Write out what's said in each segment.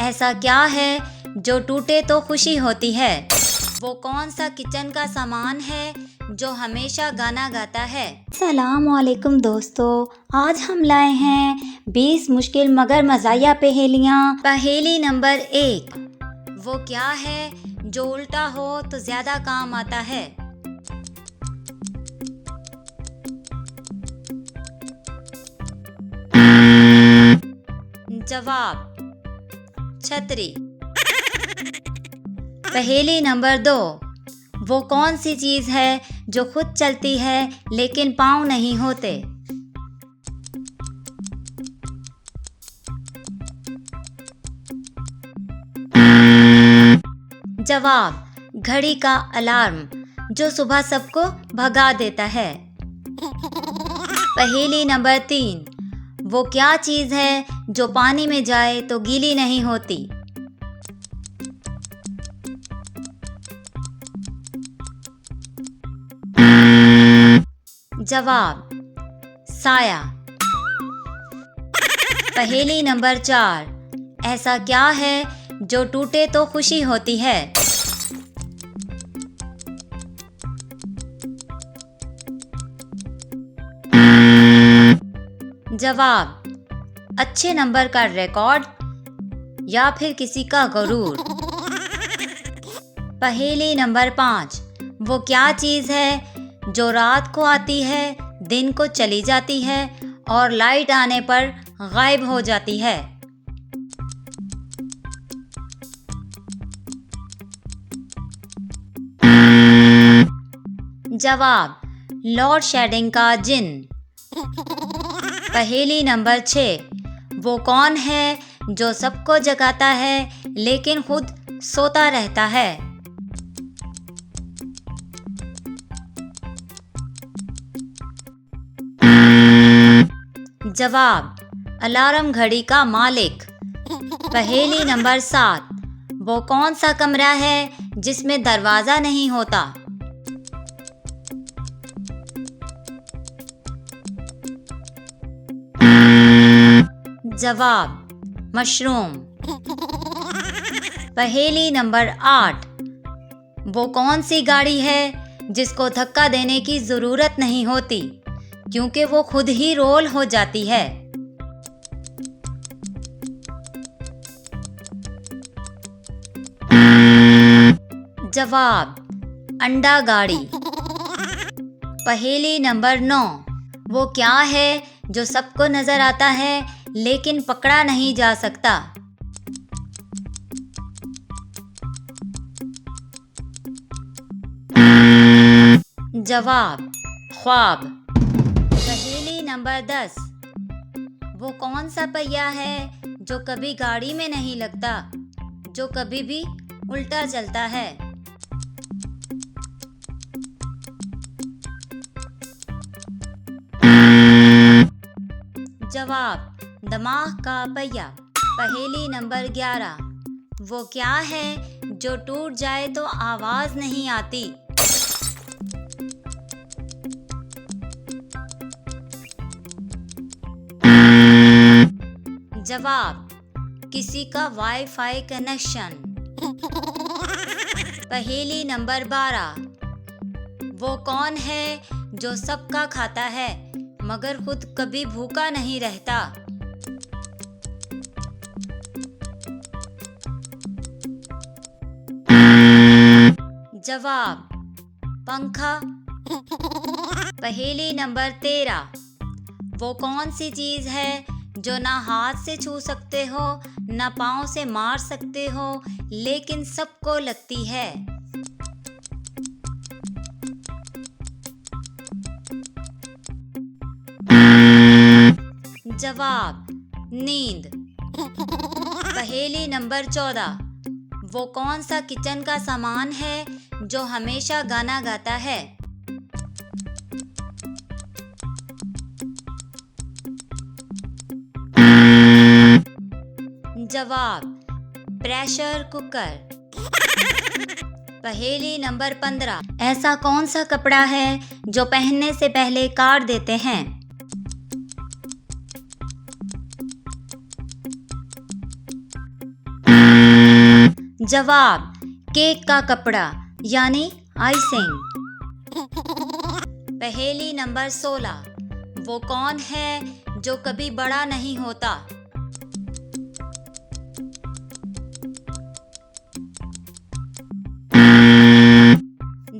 ऐसा क्या है जो टूटे तो खुशी होती है? वो कौन सा किचन का सामान है जो हमेशा गाना गाता है? अस्सलामुअलैकुम दोस्तों, आज हम लाए हैं 20 मुश्किल मगर मज़ाया पहेलियाँ। पहेली नंबर 1। वो क्या है जो उल्टा हो तो ज्यादा काम आता है? जवाब छतरी। पहेली नंबर 2। वो कौन सी चीज है जो खुद चलती है लेकिन पाँव नहीं होते? जवाब घड़ी का अलार्म जो सुबह सबको भगा देता है। पहेली नंबर 3। वो क्या चीज है जो पानी में जाए तो गीली नहीं होती? जवाब साया। पहेली नंबर 4। ऐसा क्या है जो टूटे तो खुशी होती है? जवाब अच्छे नंबर का रिकॉर्ड या फिर किसी का गुरूर। पहेली नंबर 5। वो क्या चीज है जो रात को आती है, दिन को चली जाती है और लाइट आने पर गायब हो जाती है? जवाब लॉर्ड शेडिंग का जिन। पहेली नंबर 6। वो कौन है जो सबको जगाता है लेकिन खुद सोता रहता है? जवाब अलार्म घड़ी का मालिक। पहेली नंबर 7। वो कौन सा कमरा है जिसमें दरवाजा नहीं होता? जवाब मशरूम। पहेली नंबर 8। वो कौन सी गाड़ी है जिसको धक्का देने की जरूरत नहीं होती क्योंकि वो खुद ही रोल हो जाती है? जवाब अंडा गाड़ी। पहेली नंबर 9। वो क्या है जो सबको नजर आता है लेकिन पकड़ा नहीं जा सकता? जवाब ख्वाब। पहेली नंबर 10। वो कौन सा पहिया है जो कभी गाड़ी में नहीं लगता, जो कभी भी उल्टा चलता है? जवाब दिमाग का पहिया। पहेली नंबर 11। वो क्या है जो टूट जाए तो आवाज नहीं आती? जवाब किसी का वाईफाई कनेक्शन। पहेली नंबर 12। वो कौन है जो सबका खाता है मगर खुद कभी भूखा नहीं रहता? जवाब पंखा। पहेली नंबर 13। वो कौन सी चीज है जो ना हाथ से छू सकते हो ना पाँव से मार सकते हो लेकिन सबको लगती है? जवाब नींद। पहेली नंबर 14। वो कौन सा किचन का सामान है जो हमेशा गाना गाता है? जवाब प्रेशर कुकर। पहेली नंबर 15। ऐसा कौन सा कपड़ा है जो पहनने से पहले काट देते हैं? जवाब, केक का कपड़ा यानी आइसिंग। पहेली नंबर 16, वो कौन है जो कभी बड़ा नहीं होता?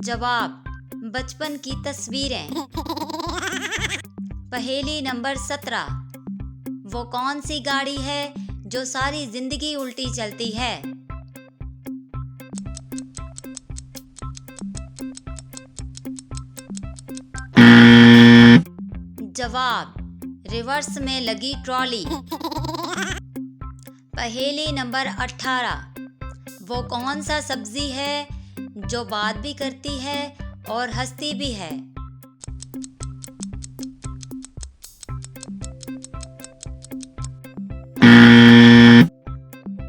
जवाब, बचपन की तस्वीरें। पहेली नंबर 17, वो कौन सी गाड़ी है जो सारी जिंदगी उल्टी चलती है? जवाब, रिवर्स में लगी ट्रॉली। पहेली नंबर 18, वो कौन सा सब्जी है जो बात भी करती है और हंसती भी है?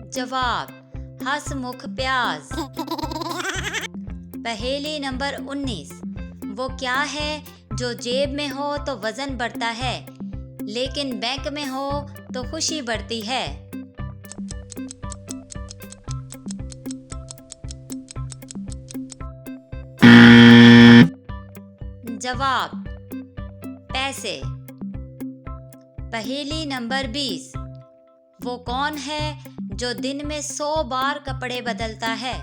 जवाब, हंसमुख प्याज। पहेली नंबर 19, वो क्या है जो जेब में हो तो वजन बढ़ता है, लेकिन बैंक में हो तो खुशी बढ़ती है? जवाब, पैसे। पहेली नंबर 20, वो कौन है जो दिन में 100 बार कपड़े बदलता है?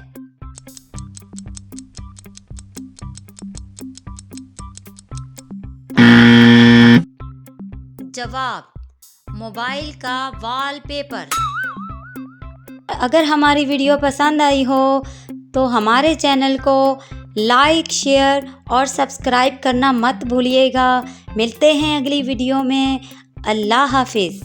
जवाब, मोबाइल का वॉलपेपर। अगर हमारी वीडियो पसंद आई हो तो हमारे चैनल को लाइक, शेयर और सब्सक्राइब करना मत भूलिएगा। मिलते हैं अगली वीडियो में। अल्लाह हाफिज़।